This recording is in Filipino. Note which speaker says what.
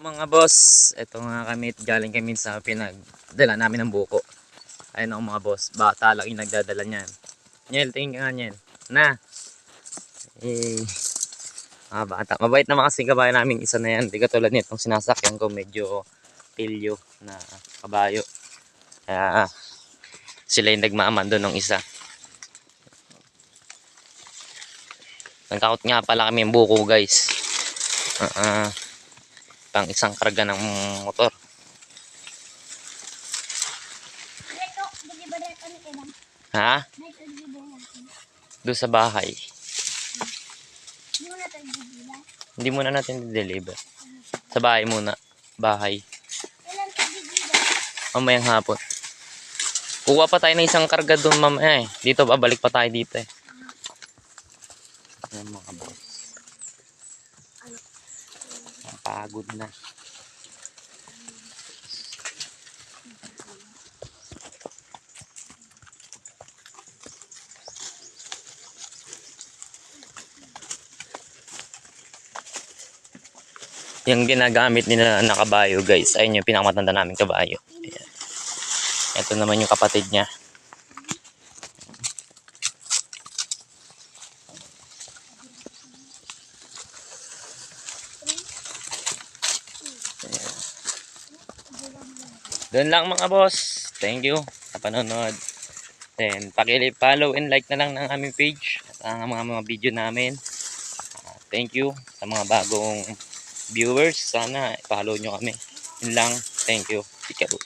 Speaker 1: Mga boss, ito nga kami, galing kami sa pinagdala namin ng buko. Ayun ako mga boss, bata lang yung nagdadala niyan. Nyel, tingin ka nga Nyel. Na! Eh, mga bata. Mabait naman kasi kabayo namin isa na yan. Di katulad nitong sinasakyan ko, medyo pilyo na kabayo. Kaya sila yung nagmaaman doon ng isa. Nagkakot nga pala kami yung buko guys. Pang isang karga ng motor. Ha? Doon sa bahay. Hindi muna natin i-deliver. Sa bahay muna. Bahay. Mamayang hapon. Kuha pa tayo ng isang karga doon mamaya eh. Dito, babalik pa tayo dito eh. Ayan mga boss. Pagod na. Yung ginagamit nila na kabayo guys, ayun yung pinakamatanda namin kabayo. Ayan. Ito naman yung kapatid niya. Ayan. Doon lang mga boss. Thank you sa panonood. Then paki-follow and like na lang ng aming page at ang mga video namin. Thank you sa mga bagong viewers. Sana i-follow nyo kami. Yun lang. Thank you. Ikaw.